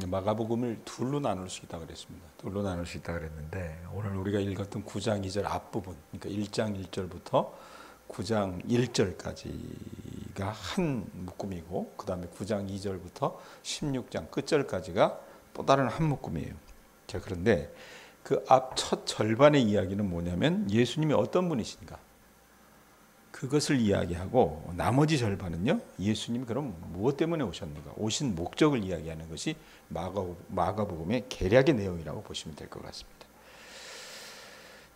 마가복음을 둘로 나눌 수 있다고 그랬습니다. 둘로 나눌 수 있다고 그랬는데 오늘 우리가 읽었던 9장 2절 앞부분, 그러니까 1장 1절부터 9장 1절까지가 한 묶음이고 그 다음에 9장 2절부터 16장 끝절까지가 또 다른 한 묶음이에요. 자, 그런데 그 앞 첫 절반의 이야기는 뭐냐면 예수님이 어떤 분이신가, 그것을 이야기하고 나머지 절반은요, 예수님이 그럼 무엇 때문에 오셨는가, 오신 목적을 이야기하는 것이 마가복음의 개략의 내용이라고 보시면 될 것 같습니다.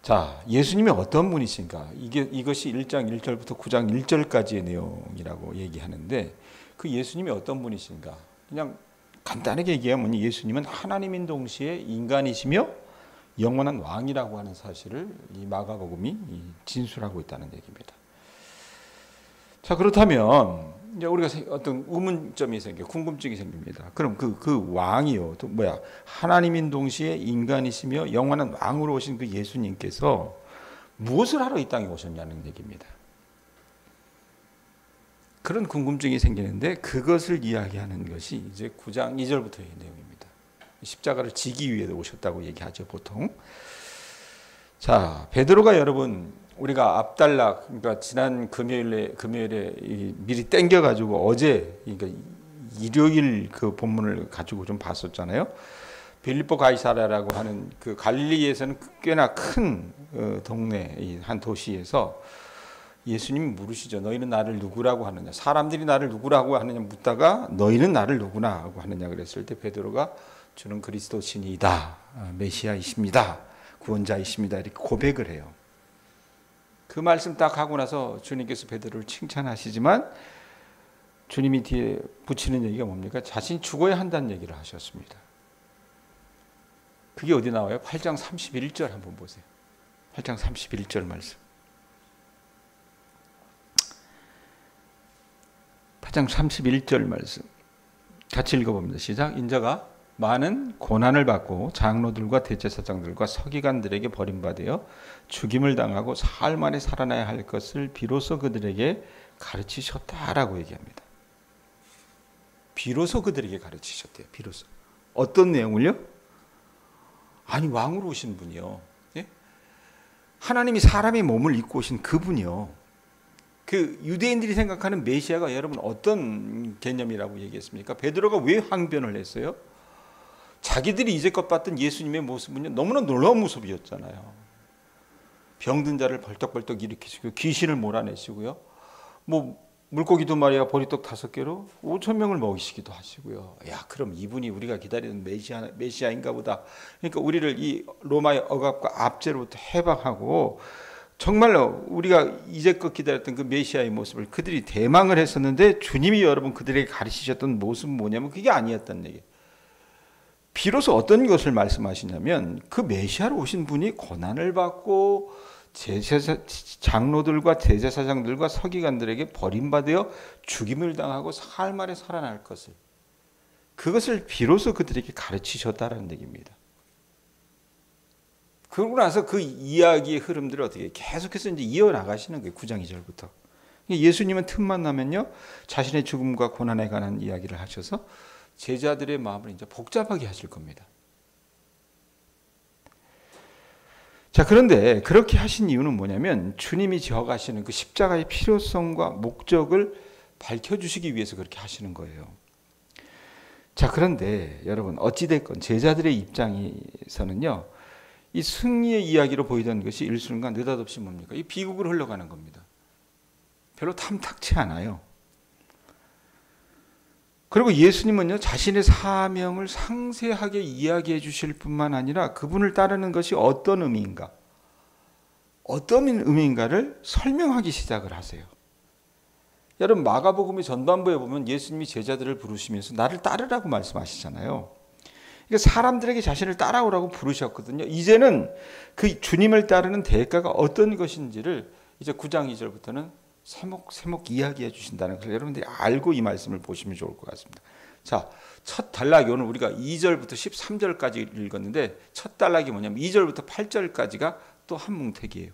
자, 예수님이 어떤 분이신가, 이것이 1장 1절부터 9장 1절까지의 내용이라고 얘기하는데, 그 예수님이 어떤 분이신가, 그냥 간단하게 얘기하면 예수님은 하나님인 동시에 인간이시며 영원한 왕이라고 하는 사실을 이 마가복음이 진술하고 있다는 얘기입니다. 자, 그렇다면 이제 우리가 어떤 의문점이 궁금증이 생깁니다. 그럼 그 왕이요, 또 뭐야? 하나님인 동시에 인간이시며 영원한 왕으로 오신 그 예수님께서 무엇을 하러 이 땅에 오셨냐는 얘기입니다. 그런 궁금증이 생기는데 그것을 이야기하는 것이 이제 9장 2절부터의 내용입니다. 십자가를 지기 위해 오셨다고 얘기하죠, 보통. 자, 베드로가 여러분, 우리가 앞달락, 그러니까 지난 금요일에 미리 땡겨가지고 어제, 그러니까 일요일 그 본문을 가지고 좀 봤었잖아요. 빌립보 가이사랴라고 하는 그 갈릴리에서는 꽤나 큰 동네, 한 도시에서 예수님이 물으시죠. 너희는 나를 누구라고 하느냐? 사람들이 나를 누구라고 하느냐 묻다가 너희는 나를 누구라고 하느냐 그랬을 때 베드로가 주는 그리스도신이다, 메시아이십니다, 구원자이십니다, 이렇게 고백을 해요. 그 말씀 딱 하고 나서 주님께서 베드로를 칭찬하시지만 주님이 뒤에 붙이는 얘기가 뭡니까? 자신이 죽어야 한다는 얘기를 하셨습니다. 그게 어디 나와요? 8장 31절 한번 보세요. 8장 31절 말씀. 8장 31절 말씀 같이 읽어봅니다. 시작. 인자가 많은 고난을 받고 장로들과 대제사장들과 서기관들에게 버림받아 죽임을 당하고 사흘 만에 살아나야 할 것을 비로소 그들에게 가르치셨다라고 얘기합니다. 비로소 그들에게 가르치셨대요. 비로소. 어떤 내용을요? 아니, 왕으로 오신 분이요. 예? 하나님이 사람의 몸을 입고 오신 그분이요. 그 유대인들이 생각하는 메시아가 여러분 어떤 개념이라고 얘기했습니까? 베드로가 왜 항변을 했어요? 자기들이 이제껏 봤던 예수님의 모습은요, 너무나 놀라운 모습이었잖아요. 병든 자를 벌떡벌떡 일으키시고 귀신을 몰아내시고요, 뭐 물고기 2마리와 보리떡 5개로 5,000명을 먹이시기도 하시고요. 야, 그럼 이분이 우리가 기다리는 메시아인가 보다. 그러니까 우리를 이 로마의 억압과 압제로부터 해방하고 정말로 우리가 이제껏 기다렸던 그 메시아의 모습을 그들이 대망을 했었는데, 주님이 여러분 그들에게 가르치셨던 모습은 뭐냐면 그게 아니었다는 얘기예요. 비로소 어떤 것을 말씀하시냐면 그 메시아로 오신 분이 고난을 받고 장로들과 대제사장들과 서기관들에게 버림받아 죽임을 당하고 사흘 만에 살아날 것을, 그것을 비로소 그들에게 가르치셨다는 얘기입니다. 그러고 나서 그 이야기의 흐름들을 어떻게 계속해서 이제 이어나가시는 거예요. 9장 2절부터. 예수님은 틈만 나면요, 자신의 죽음과 고난에 관한 이야기를 하셔서 제자들의 마음을 이제 복잡하게 하실 겁니다. 자, 그런데 그렇게 하신 이유는 뭐냐면 주님이 지어가시는 그 십자가의 필요성과 목적을 밝혀주시기 위해서 그렇게 하시는 거예요. 자, 그런데 여러분 어찌됐건 제자들의 입장에서는요, 이 승리의 이야기로 보이던 것이 일순간 느닷없이 뭡니까? 이 비극으로 흘러가는 겁니다. 별로 탐탁치 않아요. 그리고 예수님은요, 자신의 사명을 상세하게 이야기해 주실 뿐만 아니라 그분을 따르는 것이 어떤 의미인가, 어떤 의미인가를 설명하기 시작을 하세요. 여러분 마가복음의 전반부에 보면 예수님이 제자들을 부르시면서 나를 따르라고 말씀하시잖아요. 그러니까 사람들에게 자신을 따라오라고 부르셨거든요. 이제는 그 주님을 따르는 대가가 어떤 것인지를 이제 9장 2절부터는 세목세목 이야기해 주신다는 것을 여러분들이 알고 이 말씀을 보시면 좋을 것 같습니다. 자, 첫 단락이 오늘 우리가 2절부터 13절까지 읽었는데 첫 단락이 뭐냐면 2절부터 8절까지가 또 한 뭉태기예요.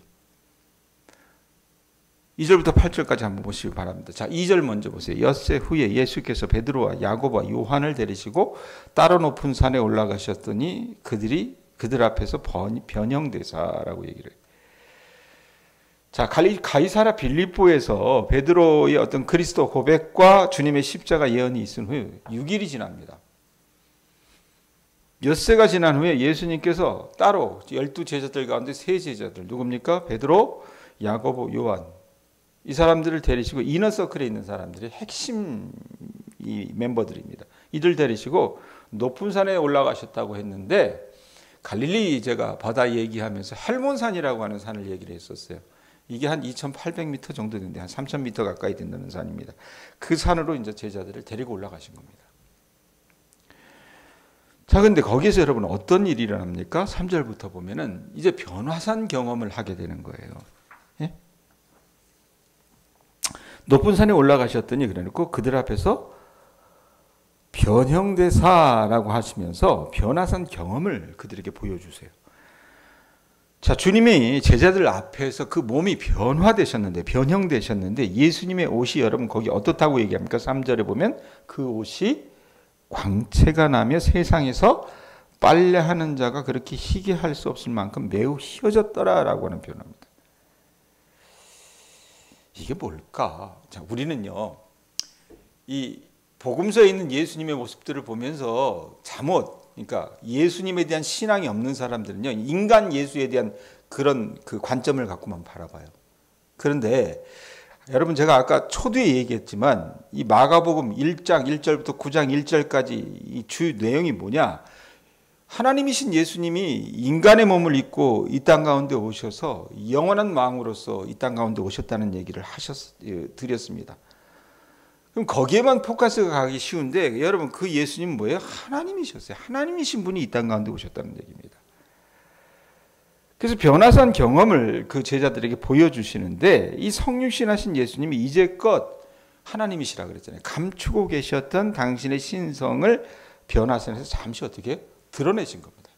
2절부터 8절까지 한번 보시기 바랍니다. 자, 2절 먼저 보세요. 엿새 후에 예수께서 베드로와 야고보와 요한을 데리시고 따로 높은 산에 올라가셨더니 그들 앞에서 변형되사라고 얘기를 해요. 자, 가이사랴 빌립보에서 베드로의 어떤 그리스도 고백과 주님의 십자가 예언이 있은 후에 6일이 지납니다. 엿새가 지난 후에 예수님께서 따로 12제자들 가운데 3제자들 누굽니까? 베드로, 야고보, 요한 이 사람들을 데리시고 이너서클에 있는 사람들이 핵심 이 멤버들입니다. 이들 데리시고 높은 산에 올라가셨다고 했는데 갈릴리 제가 바다 얘기하면서 헬몬산이라고 하는 산을 얘기를 했었어요. 이게 한 2,800m 정도 되는데 한 3,000m 가까이 된다는 산입니다. 그 산으로 이제 제자들을 데리고 올라가신 겁니다. 자, 근데 거기서 여러분 어떤 일이 일어납니까? 3절부터 보면은 이제 변화산 경험을 하게 되는 거예요. 예? 높은 산에 올라가셨더니 그래놓고 그들 앞에서 변형되사라고 하시면서 변화산 경험을 그들에게 보여주세요. 자, 주님이 제자들 앞에서 그 몸이 변형되셨는데 예수님의 옷이 여러분 거기 어떻다고 얘기합니까? 3절에 보면 그 옷이 광채가 나며 세상에서 빨래하는 자가 그렇게 희게 할 수 없을 만큼 매우 희어졌더라라고 하는 표현입니다. 이게 뭘까? 자, 우리는요, 이 복음서에 있는 예수님의 모습들을 보면서 그러니까 예수님에 대한 신앙이 없는 사람들은요, 인간 예수에 대한 그런 그 관점을 갖고만 바라봐요. 그런데 여러분 제가 아까 초두에 얘기했지만 이 마가복음 1장 1절부터 9장 1절까지 이 주 내용이 뭐냐? 하나님이신 예수님이 인간의 몸을 입고 이 땅 가운데 오셔서 영원한 왕으로서 이 땅 가운데 오셨다는 얘기를 드렸습니다. 그럼 거기에만 포커스가 가기 쉬운데 여러분 그 예수님은 뭐예요? 하나님이셨어요. 하나님이신 분이 이 땅 가운데 오셨다는 얘기입니다. 그래서 변화산 경험을 그 제자들에게 보여주시는데 이 성육신하신 예수님이 이제껏 하나님이시라 그랬잖아요. 감추고 계셨던 당신의 신성을 변화산에서 잠시 어떻게 드러내신 겁니다.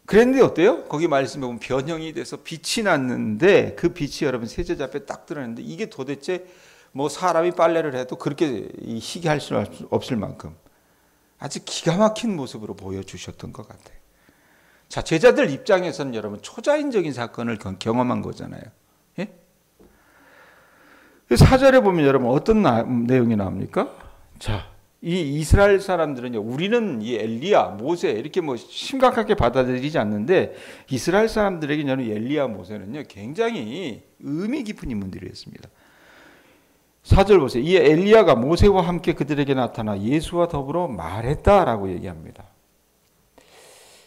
그랬는데 어때요? 거기 말씀에 보면 변형이 돼서 빛이 났는데 그 빛이 여러분 세제자 앞에 딱 드러냈는데 이게 도대체 뭐 사람이 빨래를 해도 그렇게 희게 할 수 없을 만큼 아주 기가 막힌 모습으로 보여주셨던 것 같아요. 자, 제자들 입장에서는 여러분 초자연적인 사건을 경험한 거잖아요. 예? 4절에 보면 여러분 어떤 내용이 나옵니까? 자, 이 이스라엘 사람들은요, 우리는 이 엘리야, 모세 이렇게 뭐 심각하게 받아들이지 않는데 이스라엘 사람들에게는 엘리야, 모세는요 굉장히 의미 깊은 인물들이었습니다. 4절 보세요. 이 엘리야가 모세와 함께 그들에게 나타나 예수와 더불어 말했다라고 얘기합니다.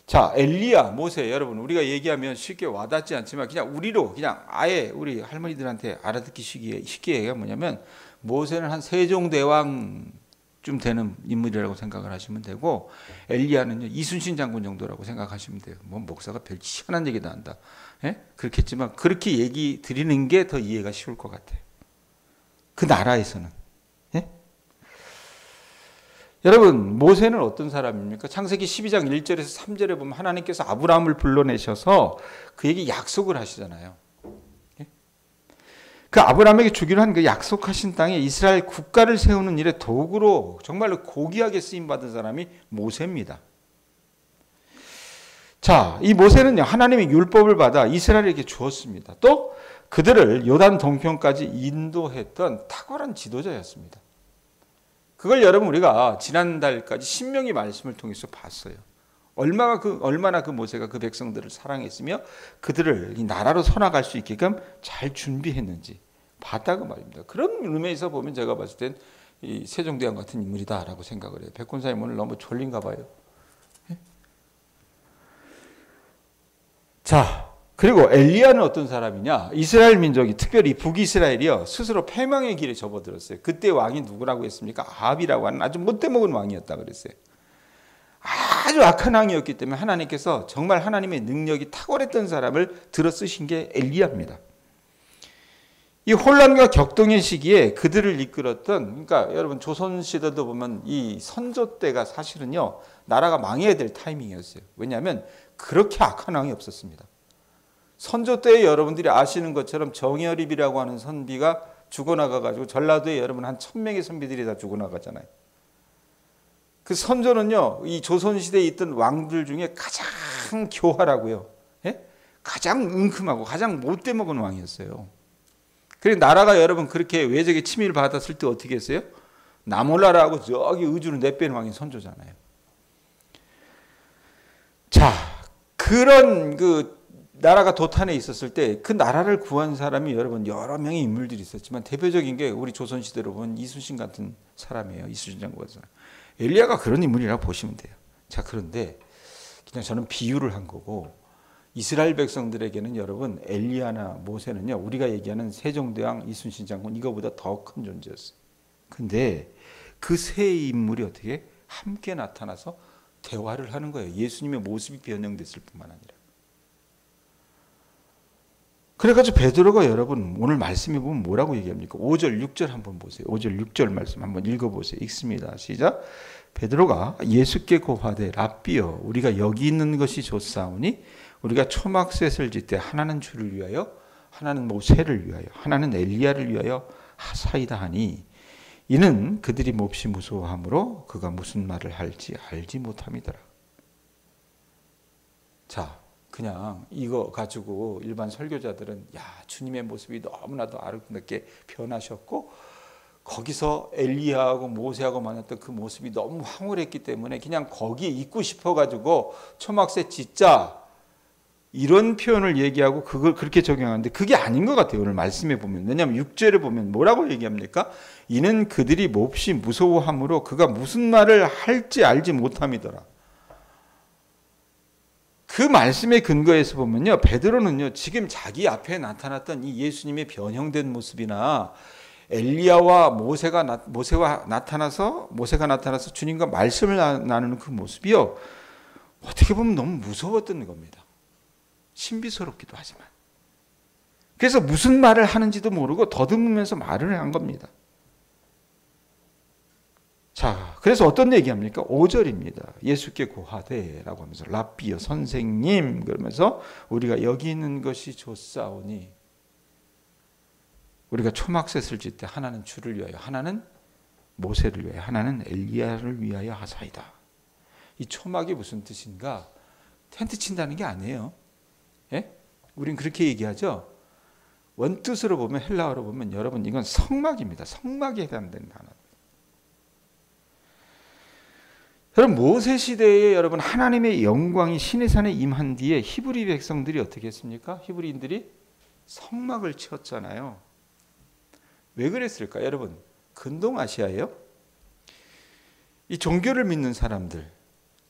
자, 엘리야, 모세 여러분 우리가 얘기하면 쉽게 와닿지 않지만 그냥 우리로 그냥 아예 우리 할머니들한테 알아듣기 쉽게 얘기가 뭐냐면 모세는 한 세종대왕쯤 되는 인물이라고 생각을 하시면 되고 엘리야는요 이순신 장군 정도라고 생각하시면 돼요. 뭐 목사가 별 희한한 얘기도 한다. 예? 그렇겠지만 그렇게 얘기 드리는 게 더 이해가 쉬울 것 같아요. 그 나라에서는. 예? 여러분 모세는 어떤 사람입니까? 창세기 12장 1절에서 3절에 보면 하나님께서 아브라함을 불러내셔서 그에게 약속을 하시잖아요. 예? 그 아브라함에게 주기로 한 그 약속하신 땅에 이스라엘 국가를 세우는 일에 도구로 정말로 고귀하게 쓰임받은 사람이 모세입니다. 자, 이 모세는요 하나님의 율법을 받아 이스라엘에게 주었습니다. 또 그들을 요단 동편까지 인도했던 탁월한 지도자였습니다. 그걸 여러분 우리가 지난달까지 신명기 말씀을 통해서 봤어요. 얼마나 그 모세가 그 백성들을 사랑했으며 그들을 이 나라로 선악할 수 있게끔 잘 준비했는지 봤다고 말입니다. 그런 의미에서 보면 제가 봤을 땐 이 세종대왕 같은 인물이다라고 생각을 해요. 백군사님 오늘 너무 졸린가 봐요. 예? 자, 그리고 엘리야는 어떤 사람이냐? 이스라엘 민족이 특별히 북이스라엘이요 스스로 패망의 길에 접어들었어요. 그때 왕이 누구라고 했습니까? 아합이라고 하는 아주 못돼먹은 왕이었다 그랬어요. 아주 악한 왕이었기 때문에 하나님께서 정말 하나님의 능력이 탁월했던 사람을 들어 쓰신 게 엘리야입니다. 이 혼란과 격동의 시기에 그들을 이끌었던, 그러니까 여러분 조선 시대도 보면 이 선조 때가 사실은요 나라가 망해야 될 타이밍이었어요. 왜냐하면 그렇게 악한 왕이 없었습니다. 선조 때에 여러분들이 아시는 것처럼 정여립이라고 하는 선비가 죽어나가가지고 전라도에 여러분 한 1000명의 선비들이 다 죽어나가잖아요. 그 선조는요, 이 조선시대에 있던 왕들 중에 가장 교활하고요, 예? 가장 은큼하고 가장 못돼 먹은 왕이었어요. 그리고 나라가 여러분 그렇게 외적의 침입을 받았을 때 어떻게 했어요? 나몰라라고 저기 의주를 내빼는 왕이 선조잖아요. 자, 그런 그 나라가 도탄에 있었을 때 그 나라를 구한 사람이 여러분 여러 명의 인물들이 있었지만 대표적인 게 우리 조선시대로 본 이순신 같은 사람이에요. 이순신 장군 같은 사람. 엘리야가 그런 인물이라고 보시면 돼요. 자, 그런데 그냥 저는 비유를 한 거고, 이스라엘 백성들에게는 여러분 엘리야나 모세는요, 우리가 얘기하는 세종대왕 이순신 장군 이거보다 더 큰 존재였어요. 근데 그 세 인물이 어떻게 함께 나타나서 대화를 하는 거예요. 예수님의 모습이 변형됐을 뿐만 아니라. 그래가지고 베드로가 여러분 오늘 말씀해 보면 뭐라고 얘기합니까? 5절 6절 한번 보세요. 5절 6절 말씀 한번 읽어보세요. 읽습니다. 시작. 베드로가 예수께 고하되 랍비여 우리가 여기 있는 것이 좋사오니 우리가 초막셋을 짓되 하나는 주를 위하여 하나는 모세를 위하여 하나는 엘리야를 위하여 하사이다 하니 이는 그들이 몹시 무서워하므로 그가 무슨 말을 할지 알지 못함이더라. 자, 그냥 이거 가지고 일반 설교자들은 야, 주님의 모습이 너무나도 아름답게 변하셨고 거기서 엘리야하고 모세하고 만났던 그 모습이 너무 황홀했기 때문에 그냥 거기에 있고 싶어가지고 초막셋 짓자 이런 표현을 얘기하고 그걸 그렇게 적용하는데 그게 아닌 것 같아요. 오늘 말씀에 보면. 왜냐하면 6절에 보면 뭐라고 얘기합니까? 이는 그들이 몹시 무서워함으로 그가 무슨 말을 할지 알지 못함이더라. 그 말씀의 근거에서 보면요, 베드로는요 지금 자기 앞에 나타났던 이 예수님의 변형된 모습이나 엘리야와 모세가 나타나서 주님과 말씀을 나누는 그 모습이요 어떻게 보면 너무 무서웠던 겁니다. 신비스럽기도 하지만. 그래서 무슨 말을 하는지도 모르고 더듬으면서 말을 한 겁니다. 자, 그래서 어떤 얘기합니까? 5절입니다. 예수께 고하되라고 하면서 랍비여 선생님 그러면서 우리가 여기 있는 것이 좋사오니 우리가 초막셋을 짓되 하나는 주를 위하여 하나는 모세를 위하여 하나는 엘리야를 위하여 하사이다. 이 초막이 무슨 뜻인가? 텐트 친다는 게 아니에요. 예? 우린 그렇게 얘기하죠. 원뜻으로 보면 헬라어로 보면 여러분 이건 성막입니다. 성막에 해당되는 단어. 여러분 모세 시대에 여러분 하나님의 영광이 시내산에 임한 뒤에 히브리 백성들이 어떻게 했습니까? 히브리인들이 성막을 치웠잖아요. 왜 그랬을까? 여러분 근동아시아예요. 이 종교를 믿는 사람들,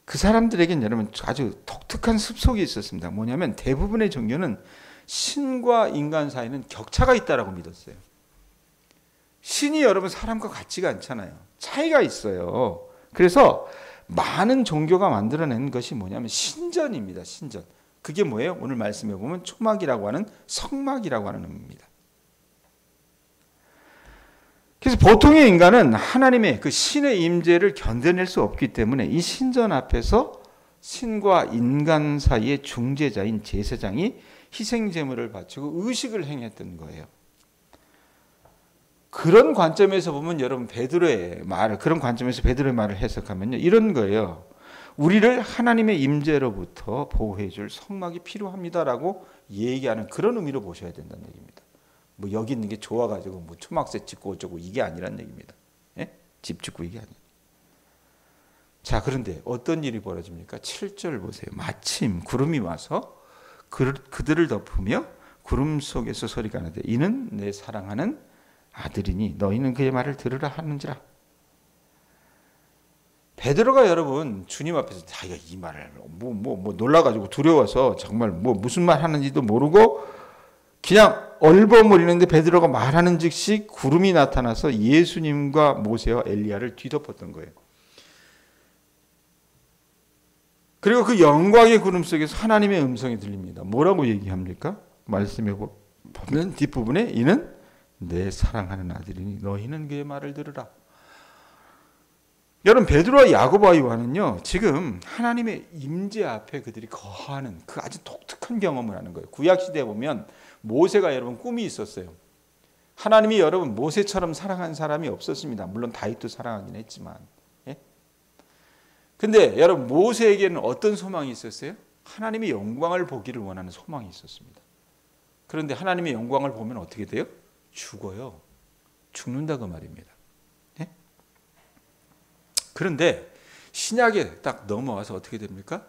그 사람들에겐 여러분 아주 독특한 습속이 있었습니다. 뭐냐면 대부분의 종교는 신과 인간 사이는 격차가 있다라고 믿었어요. 신이 여러분 사람과 같지가 않잖아요. 차이가 있어요. 그래서 많은 종교가 만들어낸 것이 뭐냐면 신전입니다. 신전. 그게 뭐예요? 오늘 말씀해 보면 초막이라고 하는 성막이라고 하는 의미입니다. 그래서 보통의 인간은 하나님의 그 신의 임재를 견뎌낼 수 없기 때문에 이 신전 앞에서 신과 인간 사이의 중재자인 제사장이 희생 제물을 바치고 의식을 행했던 거예요. 그런 관점에서 보면 여러분 베드로의 말을 해석하면요 이런 거예요. 우리를 하나님의 임재로부터 보호해 줄 성막이 필요합니다라고 얘기하는 그런 의미로 보셔야 된다는 얘기입니다. 뭐 여기 있는 게 좋아가지고 뭐 초막셋 짓고 어쩌고 이게 아니란 얘기입니다. 예? 집 짓고 이게 아니에요. 자, 그런데 어떤 일이 벌어집니까? 7절 보세요. 마침 구름이 와서 그들을 덮으며 구름 속에서 소리가 나되 이는 내 사랑하는 아들이니 너희는 그의 말을 들으라 하는지라. 베드로가 여러분 주님 앞에서 자기가 이 말을 뭐 놀라가지고 두려워서 정말 뭐 무슨 말 하는지도 모르고 그냥 얼버무리는데 베드로가 말하는 즉시 구름이 나타나서 예수님과 모세와 엘리야를 뒤덮었던 거예요. 그리고 그 영광의 구름 속에서 하나님의 음성이 들립니다. 뭐라고 얘기합니까? 말씀해 보면 뒷부분에 이는 내 사랑하는 아들이니 너희는 그의 말을 들으라. 여러분 베드로와 야고보와 요한은요 지금 하나님의 임재 앞에 그들이 거하는 그 아주 독특한 경험을 하는 거예요. 구약 시대에 보면 모세가 여러분 꿈이 있었어요. 하나님이 여러분 모세처럼 사랑한 사람이 없었습니다. 물론 다윗도 사랑하긴 했지만. 예? 근데 여러분 모세에게는 어떤 소망이 있었어요? 하나님의 영광을 보기를 원하는 소망이 있었습니다. 그런데 하나님의 영광을 보면 어떻게 돼요? 죽어요. 죽는다 그 말입니다. 예? 그런데 신약에 딱 넘어와서 어떻게 됩니까?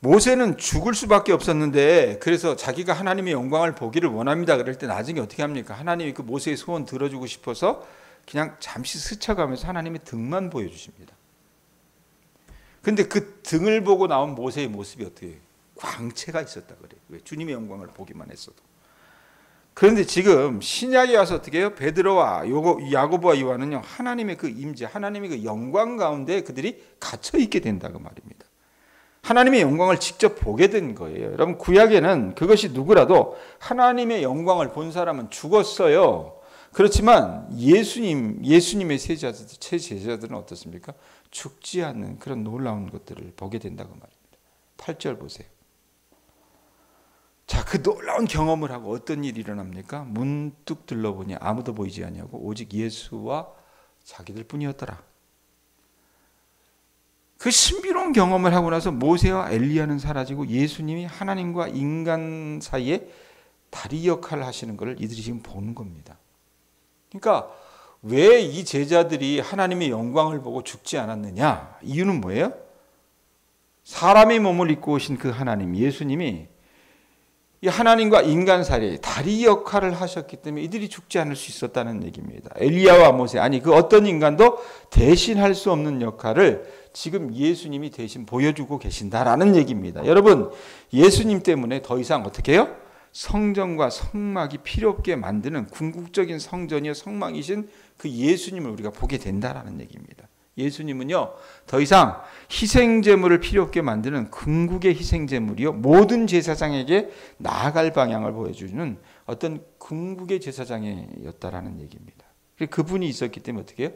모세는 죽을 수밖에 없었는데 그래서 자기가 하나님의 영광을 보기를 원합니다. 그럴 때 나중에 어떻게 합니까? 하나님이 그 모세의 소원 들어주고 싶어서 그냥 잠시 스쳐가면서 하나님의 등만 보여주십니다. 근데 그 등을 보고 나온 모세의 모습이 어떻게 해요? 광채가 있었다 그래요. 왜? 주님의 영광을 보기만 했어도. 그런데 지금 신약에 와서 어떻게 해요? 베드로와 야고보와 요한은요 하나님의 그 임재, 하나님의 그 영광 가운데 그들이 갇혀 있게 된다고 말입니다. 하나님의 영광을 직접 보게 된 거예요. 여러분 구약에는 그것이 누구라도 하나님의 영광을 본 사람은 죽었어요. 그렇지만 예수님의 제자들은 어떻습니까? 죽지 않는 그런 놀라운 것들을 보게 된다고 말입니다. 8절 보세요. 자, 그 놀라운 경험을 하고 어떤 일이 일어납니까? 문득 둘러보니 아무도 보이지 아니하고 오직 예수와 자기들 뿐이었더라. 그 신비로운 경험을 하고 나서 모세와 엘리야는 사라지고 예수님이 하나님과 인간 사이에 다리 역할을 하시는 것을 이들이 지금 보는 겁니다. 그러니까 왜 이 제자들이 하나님의 영광을 보고 죽지 않았느냐? 이유는 뭐예요? 사람의 몸을 입고 오신 그 하나님, 예수님이 이 하나님과 인간 사이에 다리 역할을 하셨기 때문에 이들이 죽지 않을 수 있었다는 얘기입니다. 엘리야와 모세, 아니 그 어떤 인간도 대신할 수 없는 역할을 지금 예수님이 대신 보여주고 계신다라는 얘기입니다. 여러분, 예수님 때문에 더 이상 어떻게 해요? 성전과 성막이 필요 없게 만드는 궁극적인 성전이요 성막이신 그 예수님을 우리가 보게 된다라는 얘기입니다. 예수님은요 더 이상 희생제물을 필요 없게 만드는 궁극의 희생제물이요 모든 제사장에게 나아갈 방향을 보여주는 어떤 궁극의 제사장이었다라는 얘기입니다. 그분이 있었기 때문에 어떻게 해요?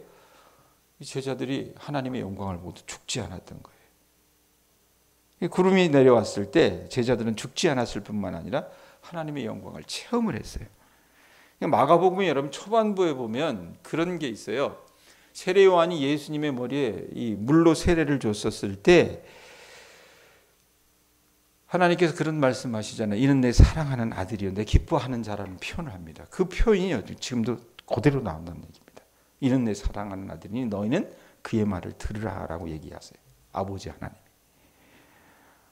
이 제자들이 하나님의 영광을 모두 죽지 않았던 거예요. 구름이 내려왔을 때 제자들은 죽지 않았을 뿐만 아니라 하나님의 영광을 체험을 했어요. 마가복음에 여러분 초반부에 보면 그런 게 있어요. 세례 요한이 예수님의 머리에 이 물로 세례를 줬었을 때 하나님께서 그런 말씀하시잖아요. 이는 내 사랑하는 아들이요 내 기뻐하는 자라는 표현을 합니다. 그 표현이 지금도 그대로 나온다는 얘기입니다. 이는 내 사랑하는 아들이니 너희는 그의 말을 들으라라고 얘기하세요. 아버지 하나님.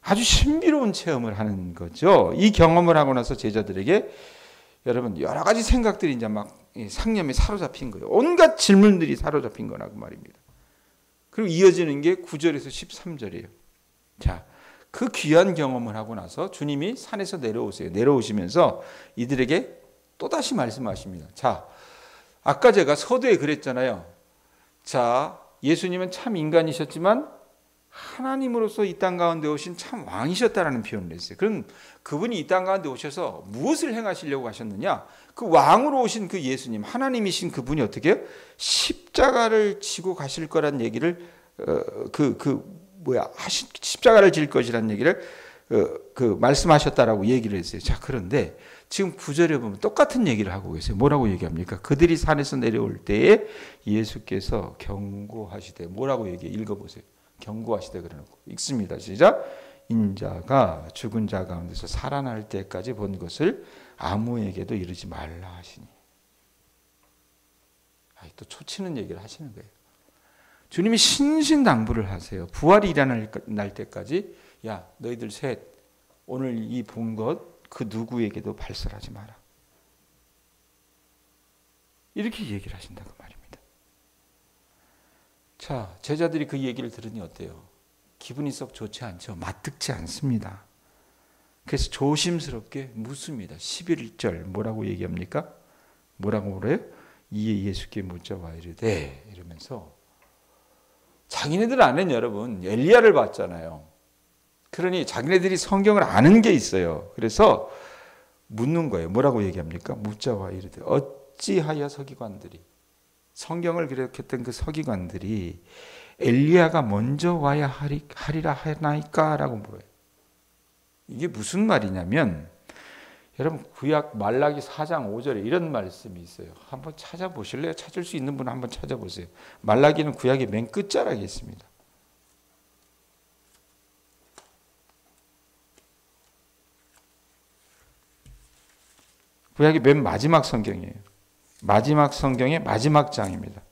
아주 신비로운 체험을 하는 거죠. 이 경험을 하고 나서 제자들에게 여러분 여러 가지 생각들이 이제 막 상념에 사로잡힌 거예요. 온갖 질문들이 사로잡힌 거라고 말입니다. 그리고 이어지는 게 9절에서 13절이에요. 자, 그 귀한 경험을 하고 나서 주님이 산에서 내려오세요. 내려오시면서 이들에게 또다시 말씀하십니다. 자, 아까 제가 서두에 그랬잖아요. 자, 예수님은 참 인간이셨지만 하나님으로서 이 땅 가운데 오신 참 왕이셨다라는 표현을 했어요. 그럼 그분이 이 땅 가운데 오셔서 무엇을 행하시려고 하셨느냐? 그 왕으로 오신 그 예수님, 하나님이신 그분이 어떻게 해요? 십자가를 지고 가실 거란 얘기를 십자가를 질 것이라는 얘기를 말씀하셨다라고 얘기를 했어요. 자, 그런데 지금 9절에 보면 똑같은 얘기를 하고 계세요. 뭐라고 얘기합니까? 그들이 산에서 내려올 때에 예수께서 경고하시되 뭐라고 얘기해? 읽어보세요. 경고하시되 그러고 읽습니다. 시작. 인자가 죽은 자 가운데서 살아날 때까지 본 것을 아무에게도 이르지 말라 하시니. 또 초치는 얘기를 하시는 거예요. 주님이 신신당부를 하세요. 부활이 일어날 때까지 야 너희들 셋 오늘 이 본 것 그 누구에게도 발설하지 마라. 이렇게 얘기를 하신다고 말입니다. 자, 제자들이 그 얘기를 들으니 어때요? 기분이 썩 좋지 않죠. 맞듣지 않습니다. 그래서 조심스럽게 묻습니다. 11절 뭐라고 얘기합니까? 뭐라고 그래요? 이에 예수께 묻자와 이르되 이러면서 자기네들 안에는 여러분 엘리야를 봤잖아요. 그러니 자기네들이 성경을 아는 게 있어요. 그래서 묻는 거예요. 뭐라고 얘기합니까? 묻자와 이르되 어찌하여 서기관들이 성경을 기록했던 그 서기관들이 엘리야가 먼저 와야 하리라 하나이까라고 물어요. 이게 무슨 말이냐면 여러분 구약 말라기 4장 5절에 이런 말씀이 있어요. 한번 찾아보실래요? 찾을 수 있는 분은 한번 찾아보세요. 말라기는 구약의 맨 끝자락에 있습니다. 구약의 맨 마지막 성경이에요. 마지막 성경의 마지막 장입니다.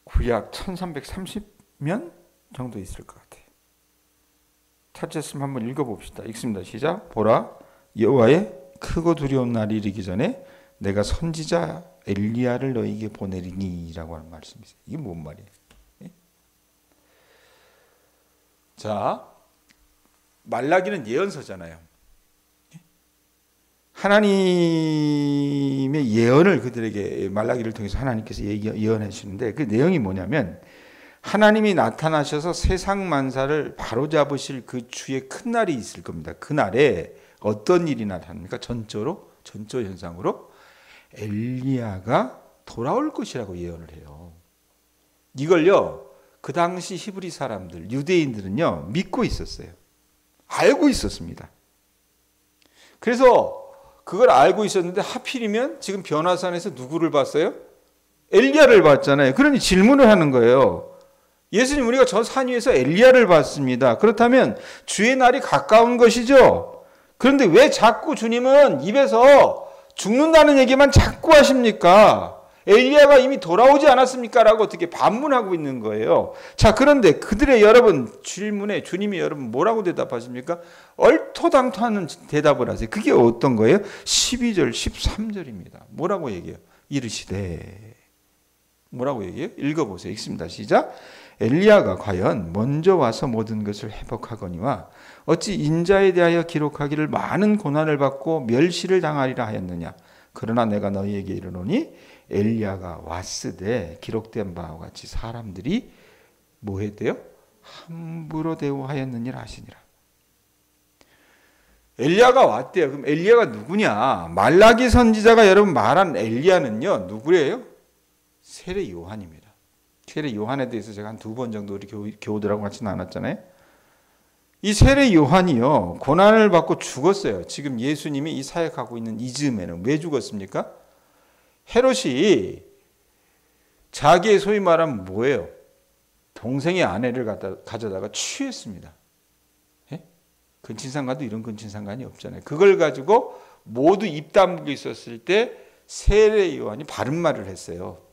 구약 1330면 정도 있을 것 같아요. 찾았으면 한번 읽어봅시다. 읽습니다. 시작. 보라, 여호와의 크고 두려운 날이 이르기 전에 내가 선지자 엘리야를 너에게 보내리니 라고 하는 말씀이세요. 이게 뭔 말이에요? 예? 자, 말라기는 예언서잖아요. 하나님의 예언을 그들에게 말라기를 통해서 하나님께서 예언해 주시는데 그 내용이 뭐냐면 하나님이 나타나셔서 세상 만사를 바로잡으실 그 주의 큰 날이 있을 겁니다. 그 날에 어떤 일이 나타납니까? 전조 현상으로 엘리야가 돌아올 것이라고 예언을 해요. 이걸요 그 당시 히브리 사람들, 유대인들은요 믿고 있었어요. 알고 있었습니다. 그래서 그걸 알고 있었는데 하필이면 지금 변화산에서 누구를 봤어요? 엘리야를 봤잖아요. 그러니 질문을 하는 거예요. 예수님, 우리가 저 산 위에서 엘리야를 봤습니다. 그렇다면 주의 날이 가까운 것이죠. 그런데 왜 자꾸 주님은 입에서 죽는다는 얘기만 자꾸 하십니까? 엘리야가 이미 돌아오지 않았습니까? 라고 어떻게 반문하고 있는 거예요. 자, 그런데 그들의 여러분 질문에 주님이 여러분 뭐라고 대답하십니까? 얼토당토하는 대답을 하세요. 그게 어떤 거예요? 12절, 13절입니다. 뭐라고 얘기해요? 이르시되. 뭐라고 얘기해요? 읽어보세요. 읽습니다. 시작. 엘리야가 과연 먼저 와서 모든 것을 회복하거니와 어찌 인자에 대하여 기록하기를 많은 고난을 받고 멸시를 당하리라 하였느냐. 그러나 내가 너희에게 이르노니 엘리야가 왔으되 기록된 바와 같이 사람들이 뭐 했대요? 함부로 대우하였느니라 하시니라. 엘리야가 왔대요. 그럼 엘리야가 누구냐? 말라기 선지자가 여러분 말한 엘리야는요 누구예요? 세례 요한입니다. 세례 요한에 대해서 제가 한 2번 정도 우리 교우들하고 같이 나눴잖아요. 이 세례 요한이요 고난을 받고 죽었어요. 지금 예수님이 이 사역하고 있는 이 즈음에는 왜 죽었습니까? 헤롯이 자기의 소위 말하면 뭐예요? 동생의 아내를 가져다가 취했습니다. 예? 근친상간도 이런 근친상간이 없잖아요. 그걸 가지고 모두 입 다물고 있었을 때 세례 요한이 바른 말을 했어요.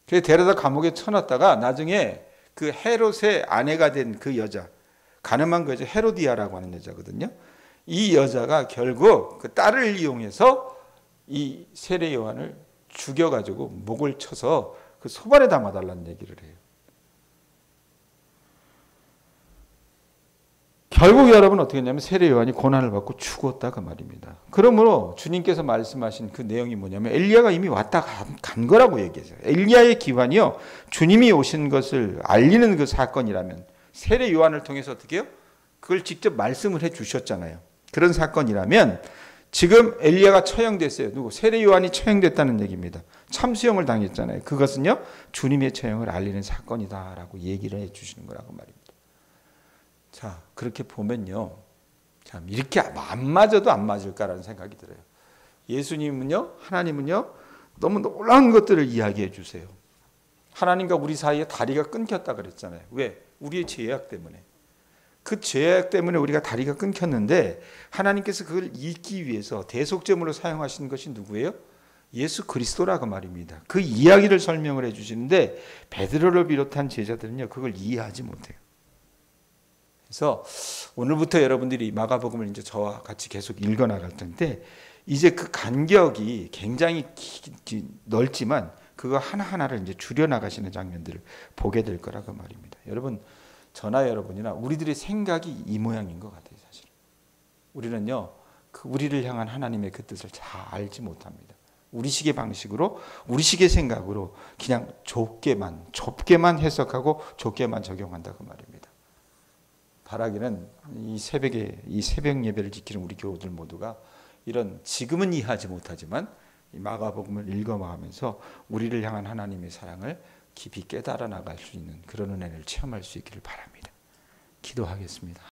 그래서 데려다 감옥에 쳐놨다가 나중에 그 헤롯의 아내가 된 그 여자, 가늠한 그 여자 헤로디아라고 하는 여자거든요. 이 여자가 결국 그 딸을 이용해서 이 세례 요한을 죽여가지고 목을 쳐서 그 소발에 담아달라는 얘기를 해요. 결국 여러분 어떻게 했냐면 세례 요한이 고난을 받고 죽었다 그 말입니다. 그러므로 주님께서 말씀하신 그 내용이 뭐냐면 엘리야가 이미 왔다 간 거라고 얘기해요. 엘리야의 기관이요 주님이 오신 것을 알리는 그 사건이라면 세례 요한을 통해서 어떻게 해요? 그걸 직접 말씀을 해 주셨잖아요. 그런 사건이라면 지금 엘리야가 처형됐어요. 누구? 세례 요한이 처형됐다는 얘기입니다. 참수형을 당했잖아요. 그것은요 주님의 처형을 알리는 사건이다라고 얘기를 해 주시는 거라고 말입니다. 자, 그렇게 보면요. 참, 이렇게 안 맞아도 안 맞을까라는 생각이 들어요. 예수님은요, 하나님은요, 너무 놀라운 것들을 이야기해 주세요. 하나님과 우리 사이에 다리가 끊겼다 그랬잖아요. 왜? 우리의 죄악 때문에. 그 죄악 때문에 우리가 다리가 끊겼는데 하나님께서 그걸 잇기 위해서 대속제물로 사용하신 것이 누구예요? 예수 그리스도라고 말입니다. 그 이야기를 설명을 해 주시는데 베드로를 비롯한 제자들은요, 그걸 이해하지 못해요. 그래서 오늘부터 여러분들이 마가복음을 이제 저와 같이 계속 읽어 나갈 텐데 이제 그 간격이 굉장히 넓지만 그거 하나하나를 이제 줄여 나가시는 장면들을 보게 될 거라고 말입니다. 여러분, 저나 여러분이나 우리들의 생각이 이 모양인 것 같아요, 사실. 우리는요, 그 우리를 향한 하나님의 그 뜻을 잘 알지 못합니다. 우리식의 방식으로, 우리식의 생각으로 그냥 좁게만 해석하고 좁게만 적용한다 그 말입니다. 바라기는 이 새벽에 이 새벽 예배를 지키는 우리 교우들 모두가 이런 지금은 이해하지 못하지만 이 마가복음을 읽어가면서 우리를 향한 하나님의 사랑을 깊이 깨달아 나갈 수 있는 그런 은혜를 체험할 수 있기를 바랍니다. 기도하겠습니다.